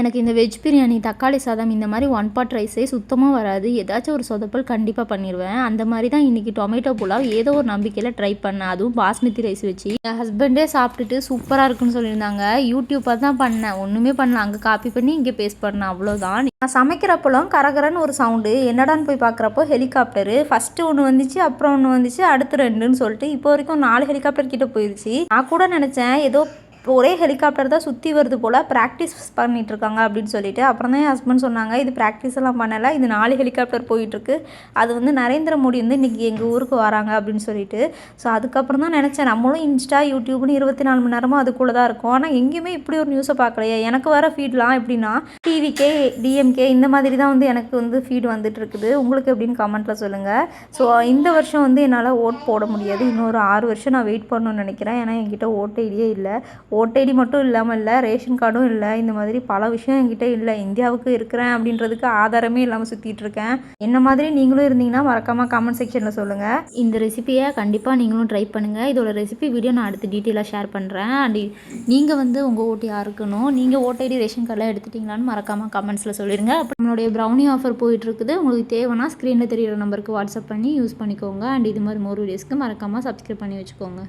எனக்கு இந்த வெஜ் பிரியாணி, தக்காளி சாதம் இந்த மாதிரி ஒன் பாட் ரைஸே சுத்தமாக வராது. ஏதாச்சும் ஒரு சொதப்பல் கண்டிப்பாக பண்ணிடுவேன். அந்த மாதிரி தான் இன்றைக்கி டொமேட்டோ புலாவ் ஏதோ ஒரு நம்பிக்கையில் ட்ரை பண்ணேன். அதுவும் பாஸ்மதி ரைஸ் வச்சு. என் ஹஸ்பண்டே சாப்பிட்டுட்டு சூப்பராக இருக்குன்னு சொல்லியிருந்தாங்க. யூடியூப் பார்த்து தான் பண்ணேன். ஒன்றுமே பண்ணல. அங்கே காப்பி பண்ணி இங்கே பேஸ்ட் பண்ணேன், அவ்வளோதான். நான் சமைக்கிறப்போலாம் கரகரன்னு ஒரு சவுண்டு. என்னடான்னு போய் பார்க்குறப்போ ஹெலிகாப்டரு. ஃபஸ்ட்டு ஒன்று வந்துச்சு, அப்புறம் ஒன்று வந்துச்சு, அடுத்து 2ன்னு சொல்லிட்டு இப்போ வரைக்கும் 4 ஹெலிகாப்டர் கிட்ட போயிடுச்சு. நான் கூட நினச்சேன் ஏதோ ஒரே ஹெலிகாப்டர் தான் சுற்றி வருது போல், ப்ராக்டிஸ் பண்ணிகிட்ருக்காங்க அப்படின்னு சொல்லிட்டு. அப்புறம் தான் என் ஹஸ்பண்ட் சொன்னாங்க, இது ப்ராக்டிஸ் எல்லாம் பண்ணலை, இது 4 ஹெலிகாப்டர் போயிட்டுருக்கு. அது வந்து நரேந்திர மோடி வந்து இன்றைக்கி எங்கள் ஊருக்கு வராங்க அப்படின்னு சொல்லிட்டு. ஸோ அதுக்கப்புறம் தான் நினச்சேன், நம்மளும் இன்ஸ்டா யூடியூப்னு 24 மணி நேரமும் அதுக்குள்ளே தான் இருக்கும். ஆனால் எங்கேயுமே இப்படி ஒரு நியூஸை பார்க்கலையே. எனக்கு வர ஃபீட்லாம் எப்படின்னா டிவிகே, டிஎம்கே இந்த மாதிரி தான் வந்து எனக்கு வந்து ஃபீட் வந்துட்டு இருக்குது. உங்களுக்கு எப்படின்னு கமெண்ட்டில் சொல்லுங்கள். ஸோ இந்த வருஷம் வந்து என்னால் ஓட் போட முடியாது. இன்னொரு 6 வருஷம் நான் வெயிட் பண்ணணும்னு நினைக்கிறேன். ஏன்னா என்கிட்ட ஓட் ஐடியே இல்லை. ஓட் ஐடி மட்டும் இல்லாமல் இல்லை, ரேஷன் கார்டும் இல்லை. இந்த மாதிரி பல விஷயம் என்கிட்ட இல்லை. இந்தியாவுக்கு இருக்கிறேன் அப்படின்றதுக்கு ஆதாரமே இல்லாமல் சுற்றிட்டு இருக்கேன். என்ன மாதிரி நீங்களும் இருந்தீங்கன்னா மறக்காமல் கமெண்ட் செக்ஷனில் சொல்லுங்கள். இந்த ரெசிபியை கண்டிப்பாக நீங்களும் ட்ரை பண்ணுங்கள். இதோட ரெசிபி வீடியோ நான் அடுத்து டீட்டெயிலாக ஷேர் பண்ணுறேன். அண்ட் நீங்கள் வந்து உங்கள் ஓட்டு யாருக்கணும், நீங்கள் ஓட் ஐடி ரேஷன் கார்டெலாம் எடுத்துட்டிங்களான்னு மறக்காமல் கமெண்ட்ஸில் சொல்லிடுங்க. அப்புறம் நம்மளுடைய ப்ரௌனி ஆஃபர் போயிட்டுருக்குது. உங்களுக்கு தேவைன்னா ஸ்க்ரீனில் தெரியிற நம்பருக்கு வாட்ஸ்அப் பண்ணி யூஸ் பண்ணிக்கோங்க. அண்ட் இது மாதிரி மோர் வீடியோஸ்க்கு மறக்காமல் சப்ஸ்கிரைப் பண்ணி வச்சுக்கோங்க.